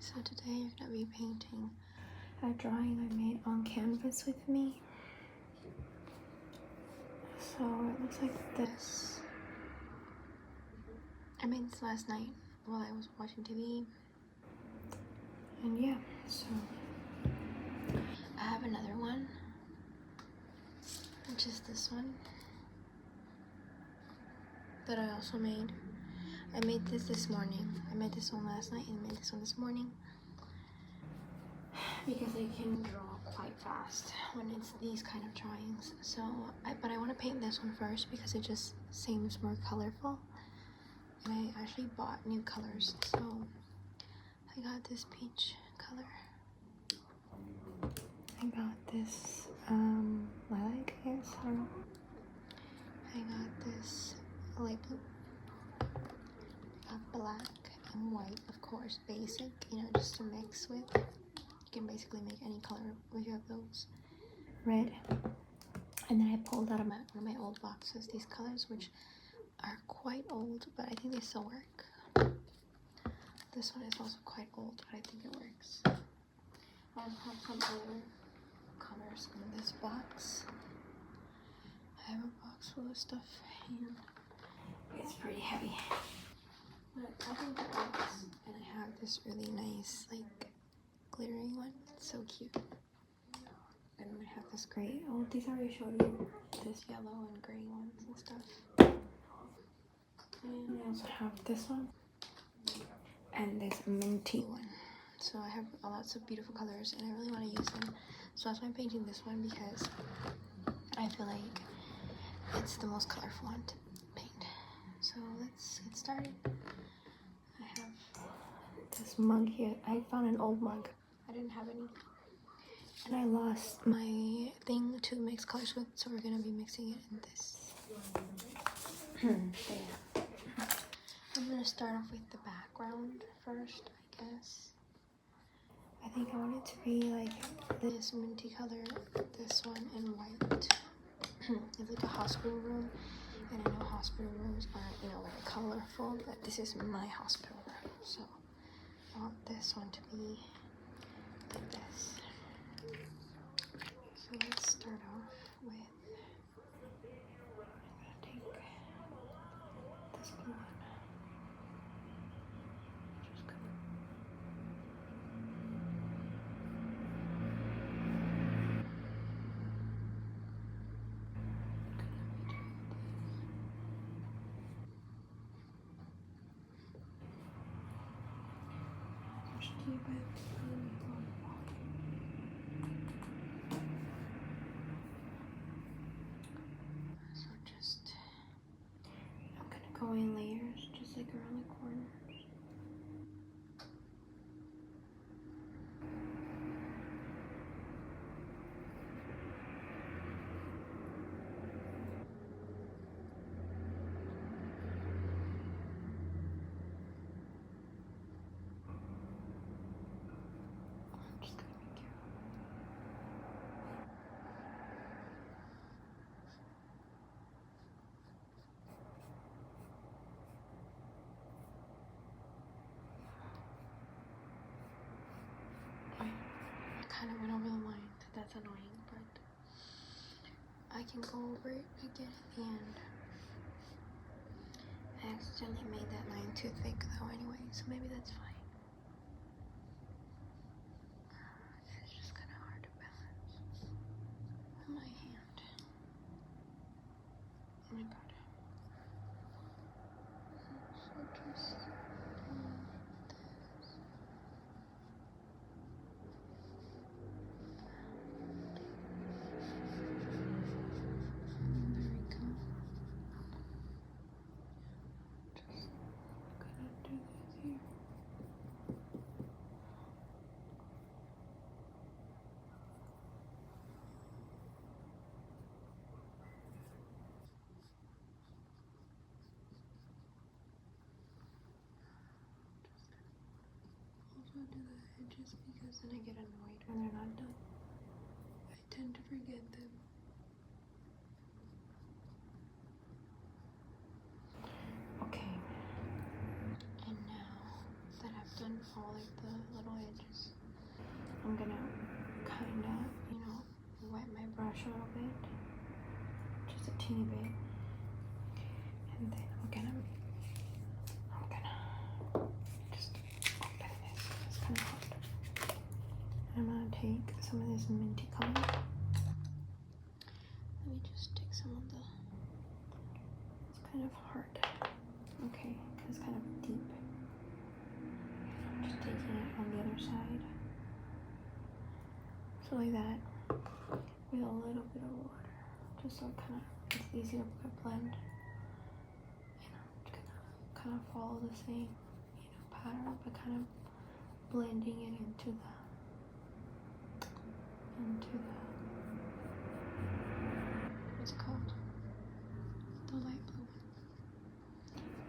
So today you're gonna be painting a drawing I made on canvas with me. So it looks like this. I made this last night while I was watching TV. And yeah, so I have another one, which is this one that I also made. I made this morning. I made this one last night and I made this one this morning because I can draw quite fast when it's these kind of drawings. So, but I want to paint this one first because it just seems more colorful. And I actually bought new colors. So I got this peach color. I got this lilac, I guess. I don't know. I got this light blue. Black and white, of course, basic, you know, just to mix with. You can basically make any color if you have those. Red. And then I pulled out of one of my old boxes these colors, which are quite old, but I think they still work. This one is also quite old, but I think it works. I have some other colors in this box. I have a box full of stuff and it's pretty heavy. But I think it works, and I have this really nice, like, glittering one. It's so cute. And then I have this gray. Oh, these I already showed you. This yellow and gray ones and stuff. And I also have this one. And this minty one. So I have lots of beautiful colors, and I really want to use them. So that's why I'm painting this one, because I feel like it's the most colorful one to paint. So let's get started. I have this mug here. I found an old mug. I didn't have any. And I lost my thing to mix colors with, so we're gonna be mixing it in this. There. I'm gonna start off with the background first, I guess. I think I want it to be like this minty color, this one, and white. It's like a hospital room, and I know hospital rooms aren't, you know, like colorful, but this is my hospital room, so I want this one to be like this. So let's start off with, I'm gonna take this blue one. Just gonna, so just, I'm gonna go in layers, just like around the corners. I'm just gonna be careful. I kind of went over the line. That's annoying, but I can go over it again at the end. I accidentally made that line too thick though anyway, so maybe that's fine. It's just kind of hard to balance on my hand. Oh my god. So just there we go. Just gonna do this here. Also do the edges because then I get annoyed when they're not done. I tend to forget them. Okay. And now that I've done all like the little edges. I'm gonna kind of, you know, wet my brush a little bit, just a teeny bit, and then I'm gonna just open this. It's kind of hard. I'm gonna take some of this minty color. Let me just take some of the. It's kind of hard. Okay, it's kind of deep. I'm just taking it on the other side. So like that, with a little bit of water, just so it kind of, it's easy to blend. You know, kind of follow the same, you know, pattern, but kind of blending it into the what's it called? The light blue one.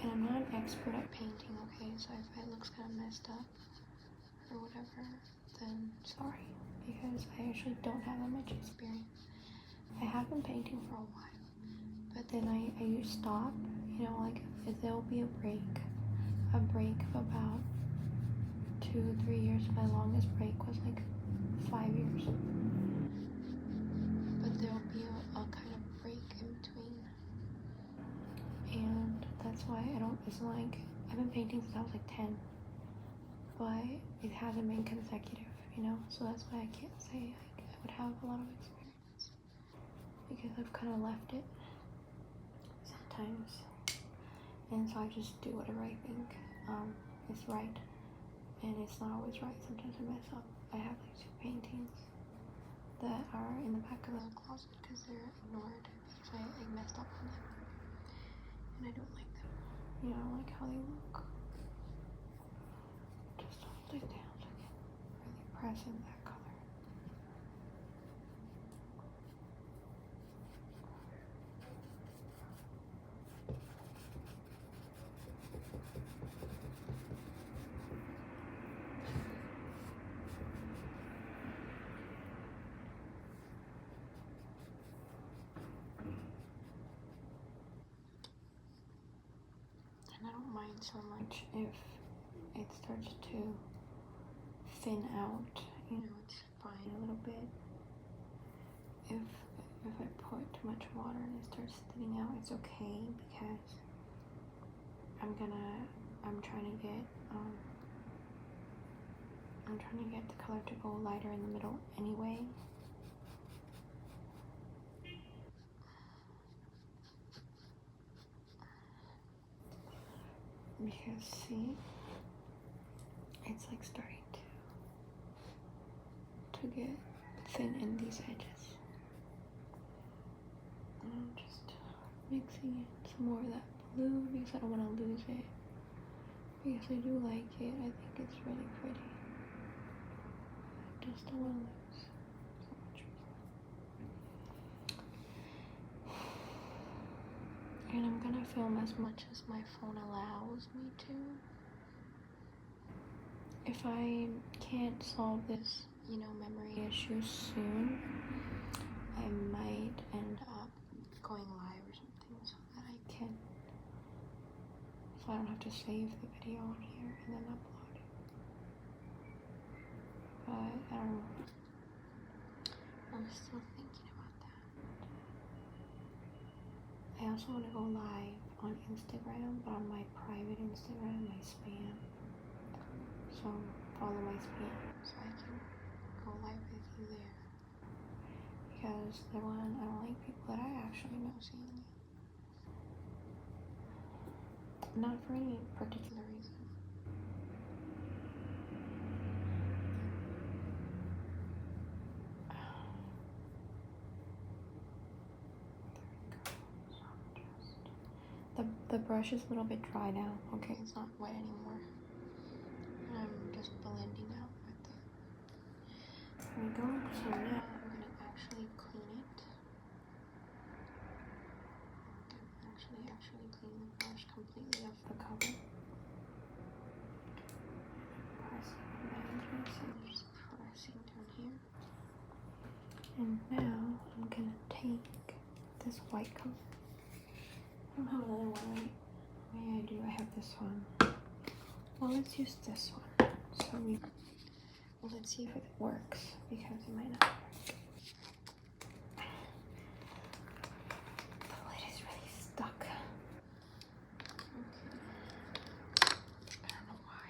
And I'm not an expert at painting, okay? So if it looks kind of messed up or whatever, then sorry, because I actually don't have that much experience. I have been painting for a while, but then I stop, you know, like if there'll be a break of about 2-3 years. My longest break was like 5 years. But there'll be a kind of break in between. And that's why it's like, I've been painting since I was like 10. But it hasn't been consecutive, you know? So that's why I can't say I would have a lot of experience. Because I've kind of left it sometimes. And so I just do whatever I think is right. And it's not always right. Sometimes I mess up. I have like 2 paintings that are in the back of the closet because they're ignored because I messed up on them. And I don't like them. You know, I don't like how they look. Just hold it down so I can really press in that color. And I don't mind so much if it starts to thin out, you know, it's fine a little bit. If I put too much water and it starts thinning out, it's okay because I'm trying to get the color to go lighter in the middle anyway. Because see, it's like starting to get thin in these edges. And I'm just mixing in some more of that blue because I don't want to lose it. Because I do like it. I think it's really pretty. I just don't want to lose so much more. And I'm gonna film as much as my phone allows me to. If I can't solve this, you know, memory issue soon, I might end up going live or something so that I can, so I don't have to save the video on here and then upload it. But I don't know. I'm still thinking about that. I also want to go live on Instagram, but on my private Instagram, my spam. So follow my spam so I can go live with you there. Because I don't like people that I actually know seeing me. Not for any particular reason. The brush is a little bit dry now. Okay, it's not wet anymore. I'm just blending out with it. There we go. So now I'm gonna actually clean it. Actually clean the brush completely off the cover. Pressing on the edges and just pressing down here. And now I'm gonna take this white color. I don't have another one, right? Oh yeah, I do. I have this one. Well, let's use this one. Well, let's see if it works, because it might not work. The lid is really stuck. Okay. I don't know why.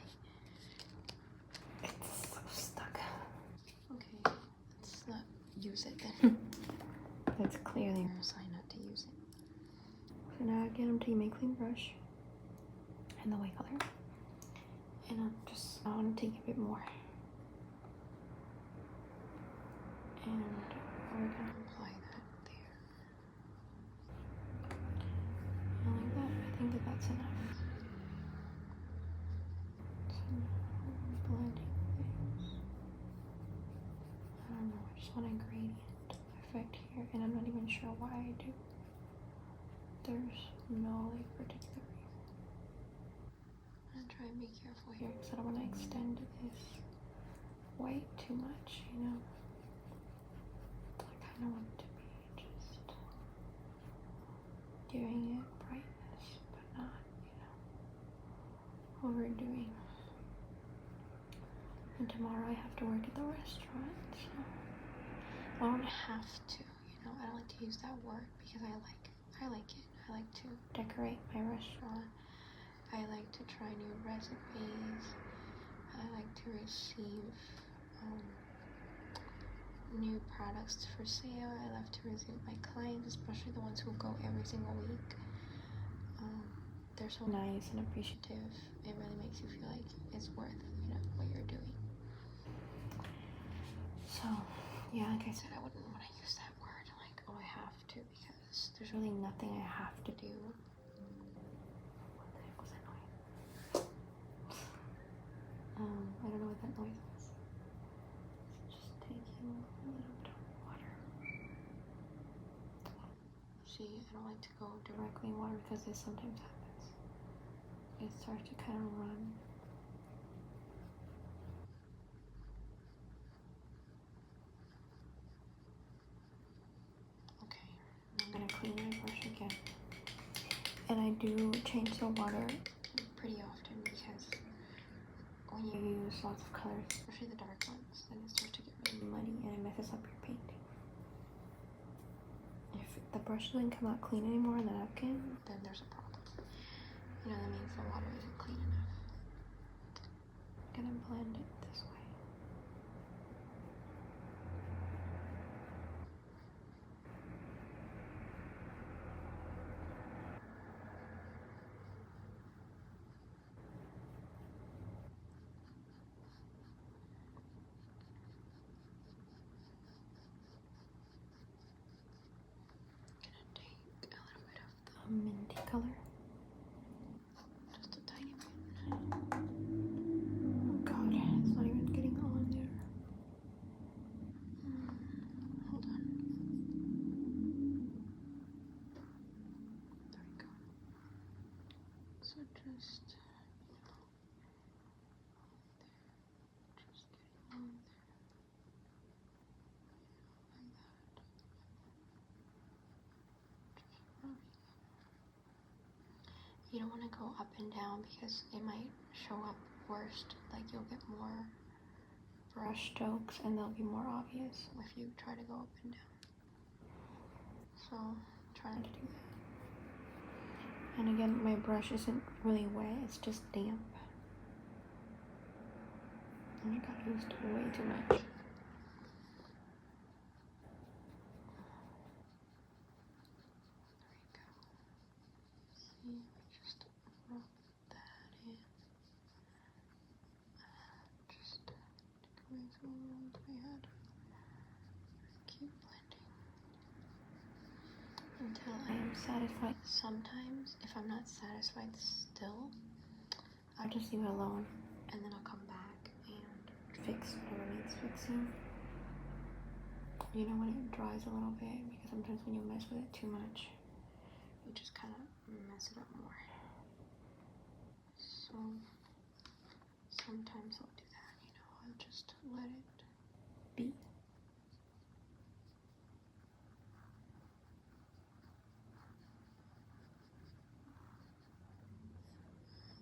It's so stuck. Okay, let's not use it then. That's clearly a sign not to use it. So now I get empty my clean brush and the white color. And I want to take a bit more. And we're gonna apply that there. And like that, I think that's enough. So now I'm blending things. I don't know, I just want a gradient effect here, and I'm not even sure why I do. There's no like particular reason. I'm gonna try and be careful here because I don't want to extend this white too much, you know. I kind of want it to be just giving it brightness, but not, you know, overdoing. And tomorrow I have to work at the restaurant, so I don't have to, you know. I don't like to use that word because I like it. I like to decorate my restaurant. I like to try new recipes. I like to receive new products for sale. I love to receive my clients, especially the ones who go every single week. They're so nice and appreciative. It really makes you feel like it's worth, you know, what you're doing. So, yeah, like I said, I wouldn't want to use that word like, oh, I have to, because there's really nothing I have to do. What the heck was that noise? I don't know what that noise was. It's just taking a little bit of water. See, I don't like to go directly in water because this sometimes happens. It starts to kind of run. Okay, I'm gonna clean my brush again. And I do change the water pretty often because when you use lots of colors, especially the dark ones, then it starts to get really muddy and it messes up your painting. If the brush doesn't come out clean anymore on the napkin, then there's a problem. You know, that means the water isn't clean enough. I'm gonna blend it this way. I'm gonna take a little bit of the minty color. Just a tiny bit. Oh god, it's not even getting on there. Hold on. There we go. So just, you know, there. Just getting on there. Like that. Just rubbing. You don't want to go up and down because it might show up worst. Like you'll get more brush strokes and they'll be more obvious if you try to go up and down. So try not to do that. And again, my brush isn't really wet, it's just damp. And I got used way too much. There we go. See, just rub that in. Just going through around my head. Keep blending until I am satisfied. Sometimes, if I'm not satisfied still, I'll just leave it alone and then I'll come back and fix whatever needs fixing. You know, when it dries a little bit, because sometimes when you mess with it too much, you just kind of mess it up more. So sometimes I'll do that, you know, I'll just let it be.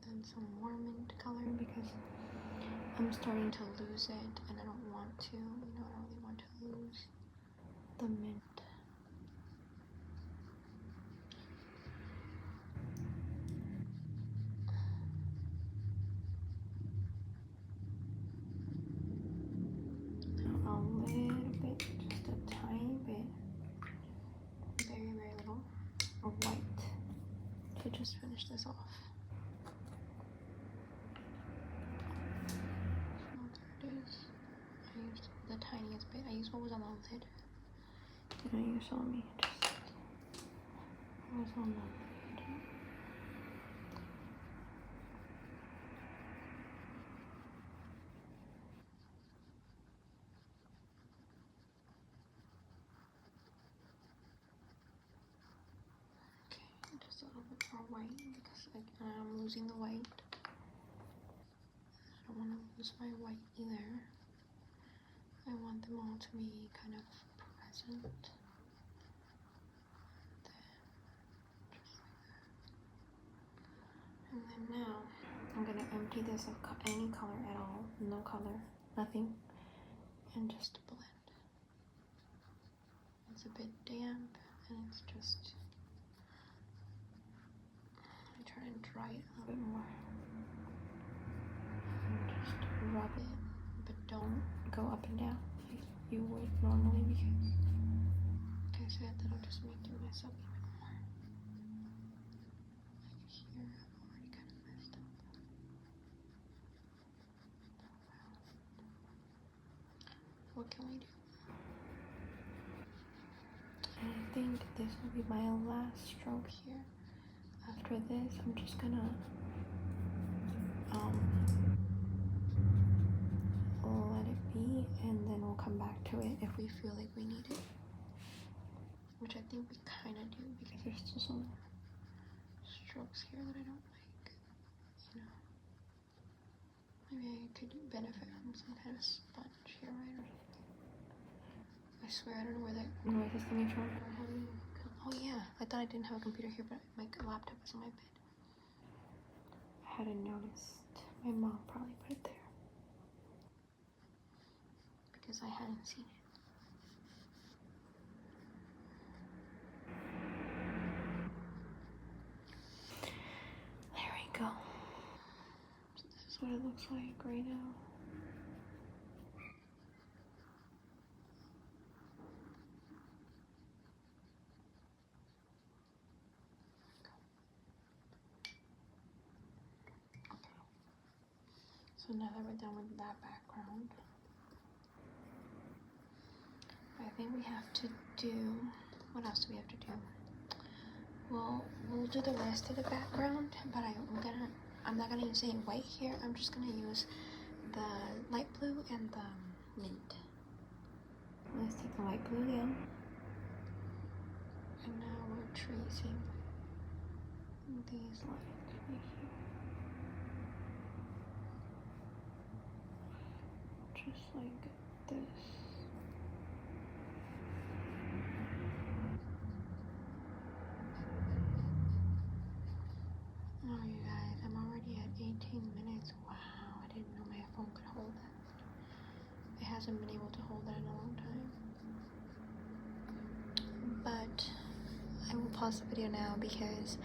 Then some more mint color because I'm starting to lose it, and I don't want to. You know, I don't really want to lose the mint. Now a little bit, just a tiny bit, very, very little of white to just finish this off. So there it is. I used the tiniest bit. I used what was on the lid. You know, you saw me just what was on the lid. Okay, just a little bit more white because I'm losing the white. I don't want to lose my white either. I want them all to be kind of present. And then now I'm gonna empty this of any color at all, no color, nothing, and just blend. It's a bit damp, and it's just, I try and dry it a little bit more. And just rub it, but don't go up and down like you would normally, because like I said, that'll just make you mess up even more. Like here, I've already kind of messed up. What can we do? And I think this will be my last stroke here. After this, I'm just gonna let it be, and then we'll come back to it if we feel like we need it. Which I think we kind of do, because there's still some strokes here that I don't like. You know, maybe I could benefit from some kind of sponge here, right? Or something. I swear I don't know where that noise is coming from. Oh yeah, I thought I didn't have a computer here, but my laptop was on my bed. I hadn't noticed. My mom probably put it there because I hadn't seen it. There we go. So this is what it looks like right now. So now that we're done with that background, I think we have to do, what else do we have to do? Well, we'll do the rest of the background, but I'm not gonna use any white here. I'm just gonna use the light blue and the mint. Let's take the light blue down. And now we're tracing these lines right here. Just like this. Oh, you guys, I'm already at 18 minutes. Wow, I didn't know my phone could hold that. It hasn't been able to hold that in a long time. But I will pause the video now because